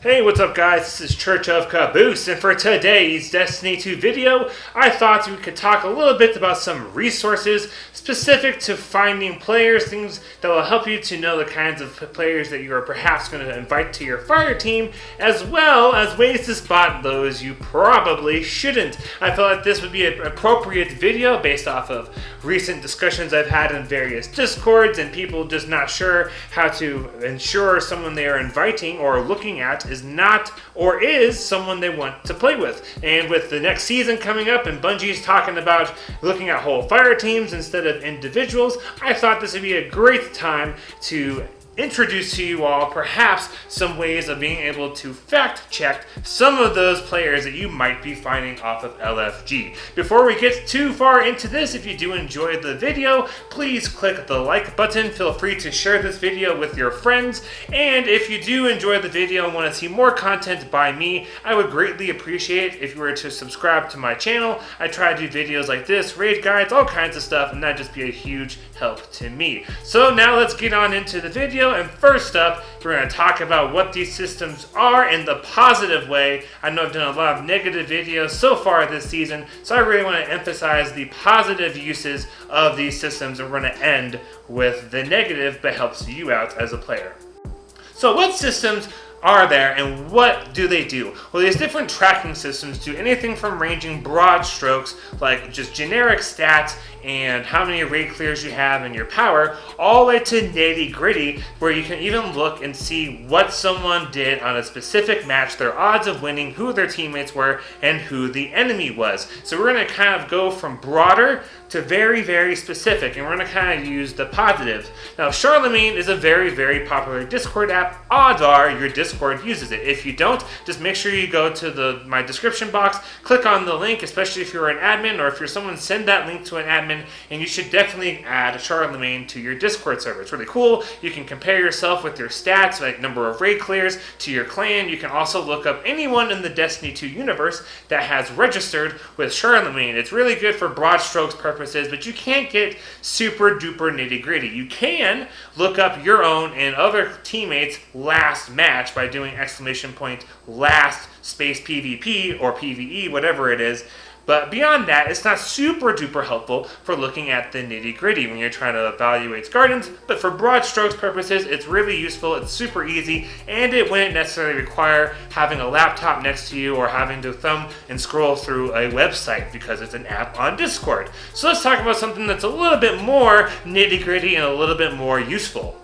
Hey, what's up guys? This is Church of Caboose, and for today's Destiny 2 video, I thought we could talk a little bit about some resources specific to finding players, things that will help you to know the kinds of players that you are perhaps going to invite to your fire team, as well as ways to spot those you probably shouldn't. I felt like this would be an appropriate video based off of recent discussions I've had in various Discords and people just not sure how to ensure someone they are inviting or looking at is not or is someone they want to play with. And with the next season coming up and Bungie's talking about looking at whole fire teams instead of individuals, I thought this would be a great time to introduce to you all perhaps some ways of being able to fact check some of those players that you might be finding off of LFG. Before we get too far into this, if you do enjoy the video, please click the like button. Feel free to share this video with your friends. And if you do enjoy the video and want to see more content by me, I would greatly appreciate if you were to subscribe to my channel. I try to do videos like this, raid guides, all kinds of stuff, and that'd just be a huge help to me. So now let's get on into the video. And first up, we're going to talk about what these systems are in the positive way. I know I've done a lot of negative videos so far this season, so I really want to emphasize the positive uses of these systems, and we're going to end with the negative but helps you out as a player. So what systems are there and what do they do? Well, these different tracking systems do anything from ranging broad strokes like just generic stats and how many raid clears you have and your power, all the way to nitty gritty where you can even look and see what someone did on a specific match, their odds of winning, who their teammates were, and who the enemy was. So we're going to kind of go from broader to very, very specific, and we're going to kind of use the positives. Now, Charlemagne is a very, very popular Discord app. Odds are your Discord uses it. If you don't, just make sure you go to my description box, click on the link, especially if you're an admin or if you're someone, send that link to an admin, and you should definitely add Charlemagne to your Discord server. It's really cool. You can compare yourself with your stats, like number of raid clears, to your clan. You can also look up anyone in the Destiny 2 universe that has registered with Charlemagne. It's really good for broad strokes purposes, but you can't get super duper nitty gritty. You can look up your own and other teammates' last match by doing !last space PvP or PvE, whatever it is. But beyond that, it's not super duper helpful for looking at the nitty gritty when you're trying to evaluate gardens. But for broad strokes purposes, it's really useful, it's super easy, and it wouldn't necessarily require having a laptop next to you or having to thumb and scroll through a website because it's an app on Discord. So let's talk about something that's a little bit more nitty gritty and a little bit more useful.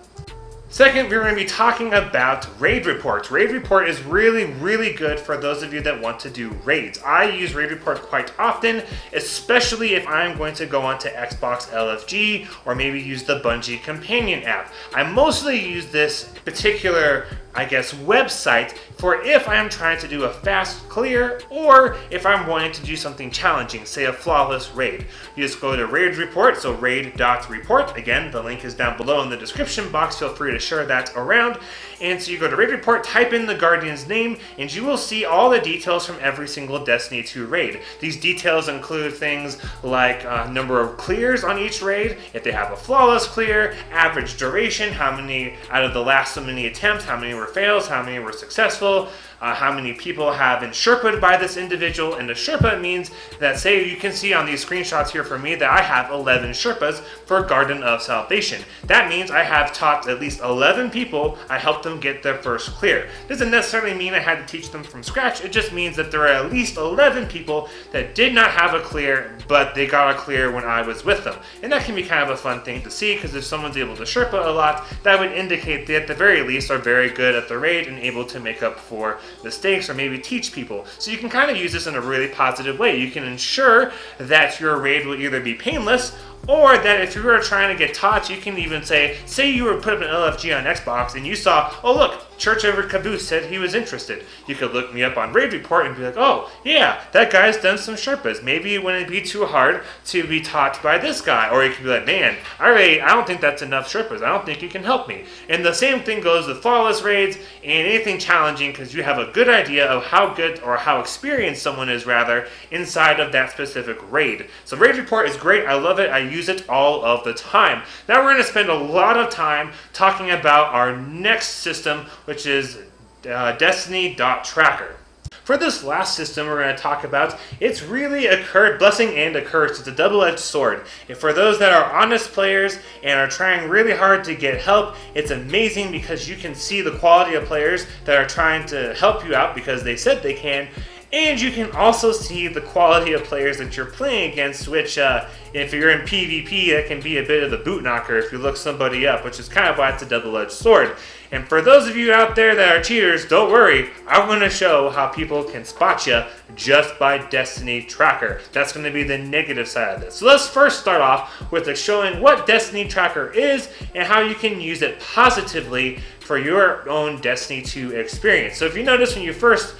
Second, we're going to be talking about raid reports. Raid report is really, really good for those of you that want to do raids. I use raid report quite often, especially if I'm going to go onto Xbox LFG or maybe use the Bungie companion app. I mostly use this particular website for if I'm trying to do a fast clear or if I'm wanting to do something challenging, say a flawless raid. You just go to raid report, so raid.report. Again, the link is down below in the description box. Feel free to share that around. And so you go to raid report, type in the Guardian's name, and you will see all the details from every single Destiny 2 raid. These details include things like number of clears on each raid, if they have a flawless clear, average duration, how many out of the last so many attempts, how many were fails, how many were successful, how many people have been Sherpa'd by this individual. And a Sherpa means that, say you can see on these screenshots here for me that I have 11 Sherpas for Garden of Salvation. That means I have taught at least 11 people, I helped them get their first clear. Doesn't necessarily mean I had to teach them from scratch, it just means that there are at least 11 people that did not have a clear, but they got a clear when I was with them. And that can be kind of a fun thing to see, because if someone's able to Sherpa a lot, that would indicate they at the very least are very good at the raid and able to make up for mistakes or maybe teach people. So you can kind of use this in a really positive way. You can ensure that your raid will either be painless, or that if you were trying to get taught, you can even say you were put up an LFG on Xbox and you saw, oh look, Church over Caboose said he was interested. You could look me up on Raid Report and be like, oh yeah, that guy's done some Sherpas. Maybe it wouldn't be too hard to be taught by this guy. Or you could be like, man, I don't think that's enough Sherpas. I don't think you can help me. And the same thing goes with flawless raids and anything challenging, because you have a good idea of how good or how experienced someone is rather inside of that specific raid. So Raid Report is great. I love it. I use it all of the time. Now we're going to spend a lot of time talking about our next system, which is Destiny.tracker. For this last system we're going to talk about, it's really a blessing and a curse. It's a double-edged sword. And for those that are honest players and are trying really hard to get help, it's amazing because you can see the quality of players that are trying to help you out because they said they can. And you can also see the quality of players that you're playing against, which if you're in PvP, that can be a bit of a boot knocker if you look somebody up, which is kind of why it's a double-edged sword. And for those of you out there that are cheaters, don't worry. I'm going to show how people can spot you just by Destiny Tracker. That's going to be the negative side of this. So let's first start off with showing what Destiny Tracker is and how you can use it positively for your own Destiny 2 experience. So if you notice when you first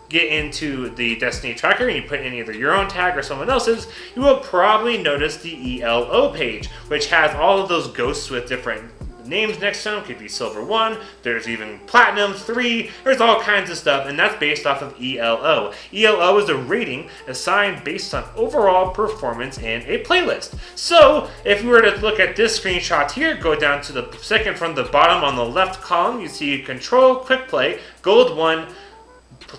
get into the Destiny Tracker and you put in either your own tag or someone else's, you will probably notice the ELO page, which has all of those ghosts with different names next to them. Could be Silver 1, there's even Platinum 3, there's all kinds of stuff, and that's based off of ELO. ELO is a rating assigned based on overall performance in a playlist. So if we were to look at this screenshot here, go down to the second from the bottom on the left column, you see Control, Quick Play, Gold 1,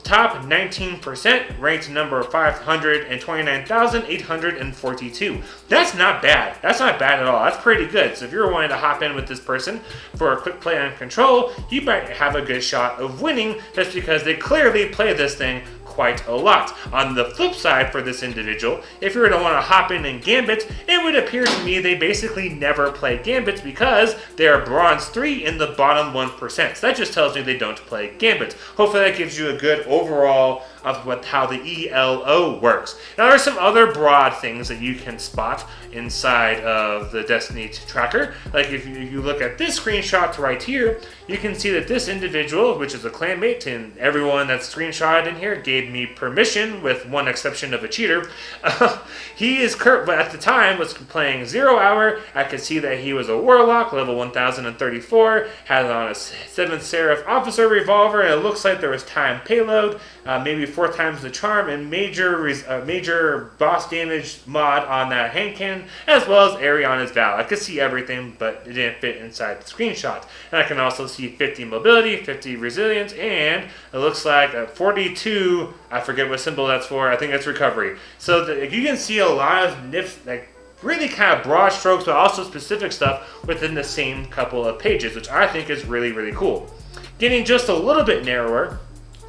top 19%, ranked number 529,842. That's not bad. That's not bad at all. That's pretty good. So if you're wanting to hop in with this person for a quick play on Control, you might have a good shot of winning just because they clearly play this thing quite a lot. On the flip side for this individual, if you were to want to hop in Gambit, it would appear to me they basically never play Gambit because they are Bronze 3 in the bottom 1%. So that just tells me they don't play Gambit. Hopefully that gives you a good overall of how the ELO works. Now there are some other broad things that you can spot inside of the Destiny Tracker. Like if you look at this screenshot right here, you can see that this individual, which is a clanmate, and everyone that's screenshotted in here gave me permission with one exception of a cheater. He is but at the time was playing 0 hour. I could see that he was a warlock, level 1034, had on a 7th Seraph officer revolver, and it looks like there was time payload, maybe 4 times the charm, and major boss damage mod on that hand cannon, as well as Ariana's Vow. I could see everything, but it didn't fit inside the screenshot. And I can also see 50 mobility, 50 resilience, and it looks like 42, I forget what symbol that's for, I think that's recovery. So you can see a lot of really kind of broad strokes, but also specific stuff within the same couple of pages, which I think is really, really cool. Getting just a little bit narrower,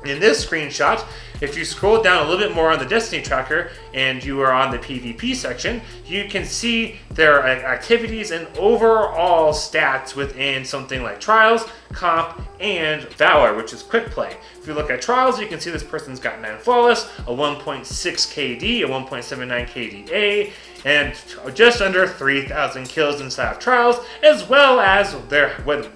in this screenshot, if you scroll down a little bit more on the Destiny Tracker and you are on the PvP section, you can see their activities and overall stats within something like Trials, Comp, and Valor, which is Quick Play. If you look at Trials, you can see this person's got 9 Flawless, a 1.6 KD, a 1.79 KDA, and just under 3,000 kills inside of Trials, as well as the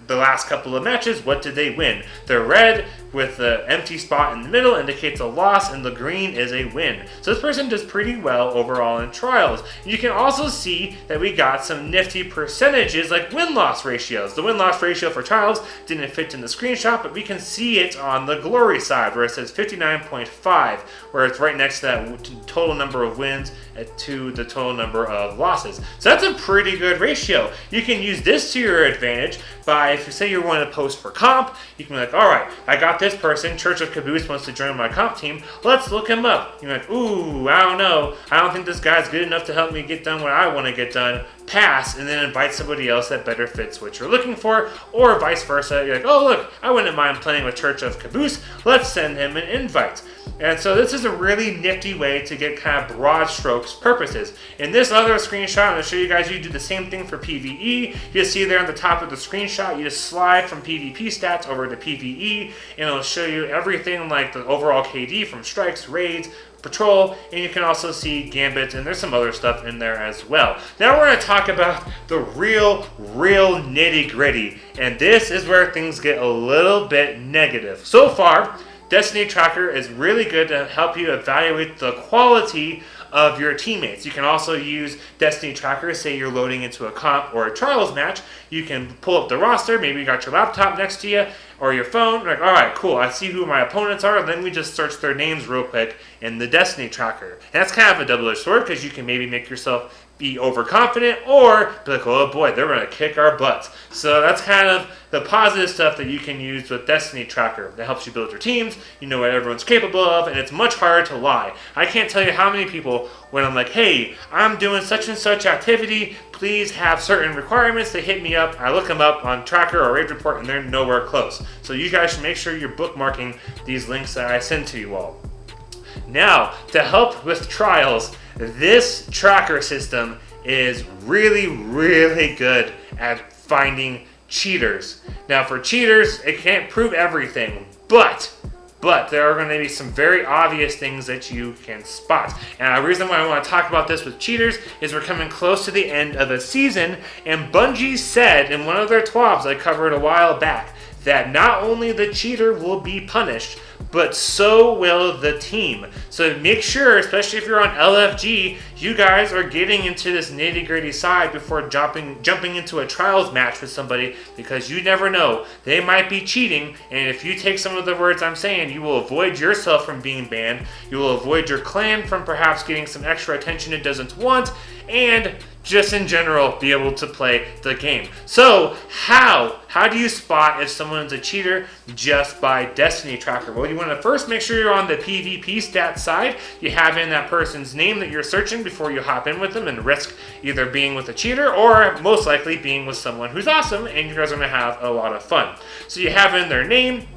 last couple of matches. What did they win? The red with the empty spot in the middle indicates a loss, and the green is a win. So this person does pretty well overall in Trials. You can also see that we got some nifty percentages like win-loss ratios. The win-loss ratio for Trials didn't fit in the screenshot, but we can see it on the Glory side where it says 59.5, where it's right next to that total number of wins to the total number of losses. So that's a pretty good ratio. You can use this to your advantage by, if you say you want to post for comp, you can be like, all right, I got this person, Church of Caboose wants to join my comp team, let's look him up. You're like, ooh, I don't know, I don't think this guy's good enough to help me get done what I want to get done. Pass, and then invite somebody else that better fits what you're looking for, or vice versa. You're like, oh look, I wouldn't mind playing with Church of Caboose, let's send him an invite. And so this is a really nifty way to get kind of broad strokes purposes. In this other screenshot, I'm going to show you guys, you do the same thing for PvE. You see there on the top of the screenshot, you just slide from PvP stats over to PvE, and it'll show you everything like the overall KD from strikes, raids, patrol, and you can also see Gambit, and there's some other stuff in there as well. Now we're going to talk about the real nitty gritty, and this is where things get a little bit negative. So far, Destiny Tracker is really good to help you evaluate the quality of your teammates. You can also use Destiny Tracker, say you're loading into a comp or a Trials match, you can pull up the roster, maybe you got your laptop next to you, or your phone, like, all right, cool, I see who my opponents are, and then we just search their names real quick in the Destiny Tracker. And that's kind of a double-edged sword, because you can maybe make yourself be overconfident or be like, oh boy, they're going to kick our butts. So that's kind of the positive stuff that you can use with Destiny Tracker. That helps you build your teams, you know what everyone's capable of, and it's much harder to lie. I can't tell you how many people, when I'm like, hey, I'm doing such and such activity, please have certain requirements, they hit me up, I look them up on Tracker or Raid Report, and they're nowhere close. So you guys should make sure you're bookmarking these links that I send to you all. Now, to help with trials, this tracker system is really, really good at finding cheaters. Now, for cheaters, it can't prove everything, but there are going to be some very obvious things that you can spot. And the reason why I want to talk about this with cheaters is we're coming close to the end of a season, and Bungie said in one of their TWABs I covered a while back that not only the cheater will be punished, but so will the team. So make sure, especially if you're on LFG, you guys are getting into this nitty-gritty side before jumping into a trials match with somebody, because you never know. They might be cheating, and if you take some of the words I'm saying, you will avoid yourself from being banned, you will avoid your clan from perhaps getting some extra attention it doesn't want, and just in general be able to play the game. So how do you spot if someone's a cheater? Just by Destiny Tracker. Well, you want to first make sure you're on the PvP stats side. You have in that person's name that you're searching before you hop in with them and risk either being with a cheater or most likely being with someone who's awesome, and you guys are going to have a lot of fun. So you have in their name,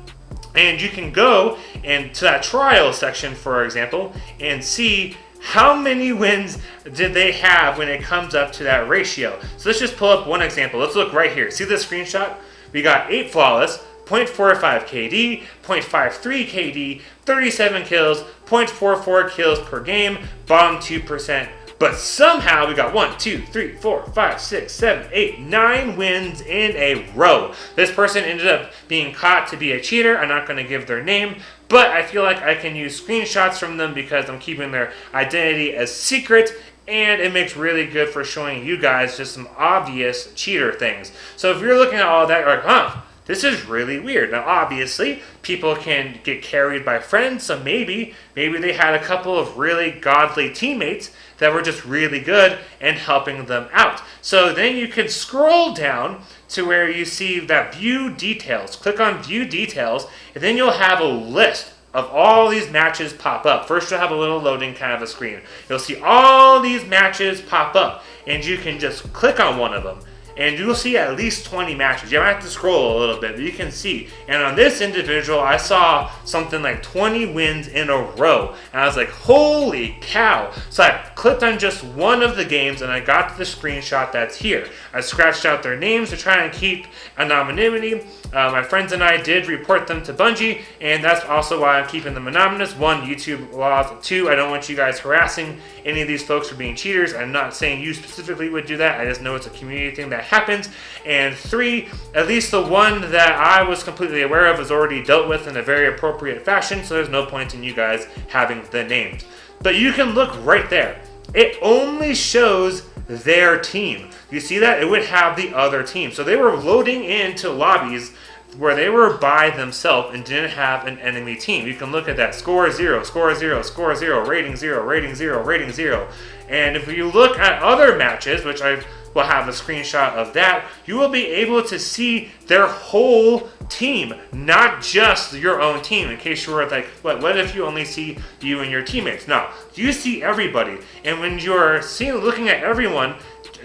and you can go into that trial section, for example, and see how many wins did they have when it comes up to that ratio. So let's just pull up one example. Let's look right here. See this screenshot? We got 8 flawless, 0.45 KD, 0.53 KD, 37 kills, 0.44 kills per game, bottom 2%. But somehow we got 1, 2, 3, 4, 5, 6, 7, 8, 9 wins in a row. This person ended up being caught to be a cheater. I'm not going to give their name, but I feel like I can use screenshots from them because I'm keeping their identity as secret, and it makes really good for showing you guys just some obvious cheater things. So if you're looking at all that, you're like, huh, this is really weird. Now, obviously, people can get carried by friends, so maybe they had a couple of really godly teammates that were just really good and helping them out. So then you can scroll down to where you see that view details. Click on view details, and then you'll have a list of all these matches pop up. First, you'll have a little loading kind of a screen. You'll see all these matches pop up, and you can just click on one of them, and you'll see at least 20 matches. You might have to scroll a little bit, but you can see. And on this individual, I saw something like 20 wins in a row. And I was like, holy cow. So I clicked on just one of the games, and I got to the screenshot that's here. I scratched out their names to try and keep anonymity. My friends and I did report them to Bungie, and that's also why I'm keeping them anonymous. 1, YouTube laws. 2, I don't want you guys harassing any of these folks for being cheaters. I'm not saying you specifically would do that. I just know it's a community thing that happens. And 3, at least the one that I was completely aware of is already dealt with in a very appropriate fashion, so there's no point in you guys having the names. But you can look right there. It only shows their team. You see that? It would have the other team. So they were loading into lobbies where they were by themselves and didn't have an enemy team. You can look at that. Score 0, score 0, score 0, rating 0, rating 0, rating 0. And if you look at other matches, which I will have a screenshot of that, you will be able to see their whole team, not just your own team. In case you were like, what if you only see you and your teammates? No, you see everybody. And when you're looking at everyone,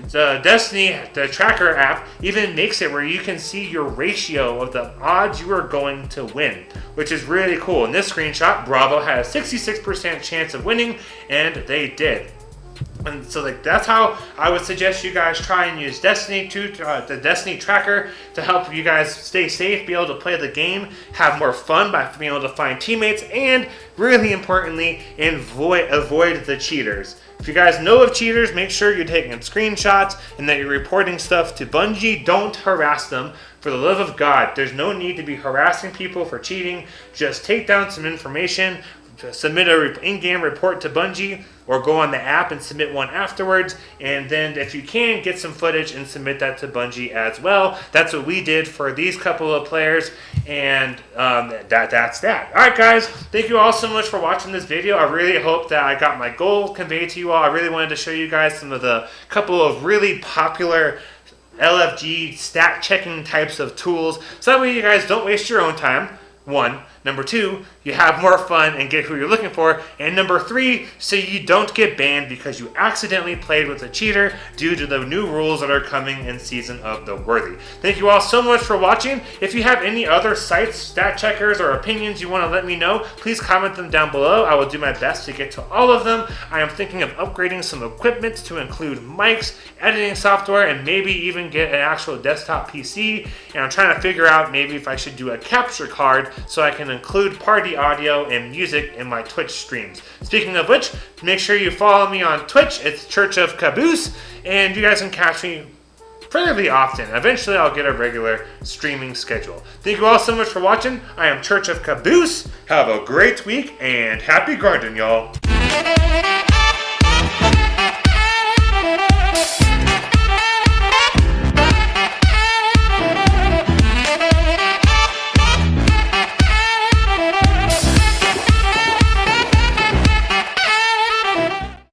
the Destiny, the tracker app, even makes it where you can see your ratio of the odds you are going to win, which is really cool. In this screenshot, Bravo had a 66% chance of winning, and they did. And so that's how I would suggest you guys try and use Destiny 2, the Destiny tracker, to help you guys stay safe, be able to play the game, have more fun by being able to find teammates, and really importantly, avoid the cheaters. If you guys know of cheaters, make sure you're taking screenshots and that you're reporting stuff to Bungie. Don't harass them. For the love of God, there's no need to be harassing people for cheating. Just take down some information, submit a in-game report to Bungie, or go on the app and submit one afterwards. And then if you can, get some footage and submit that to Bungie as well. That's what we did for these couple of players. And that's that. All right, guys. Thank you all so much for watching this video. I really hope that I got my goal conveyed to you all. I really wanted to show you guys some of the couple of really popular LFG stat checking types of tools, so that way you guys don't waste your own time. 1. Number 2, you have more fun and get who you're looking for. And number 3, so you don't get banned because you accidentally played with a cheater due to the new rules that are coming in Season of the Worthy. Thank you all so much for watching. If you have any other sites, stat checkers, or opinions you want to let me know, please comment them down below. I will do my best to get to all of them. I am thinking of upgrading some equipment to include mics, editing software, and maybe even get an actual desktop PC. And I'm trying to figure out maybe if I should do a capture card so I can include party audio and music in my Twitch streams. Speaking of which, make sure you follow me on Twitch. It's Church of Caboose, and you guys can catch me fairly often. Eventually, I'll get a regular streaming schedule. Thank you all so much for watching. I am Church of Caboose. Have a great week, and happy grinding, y'all.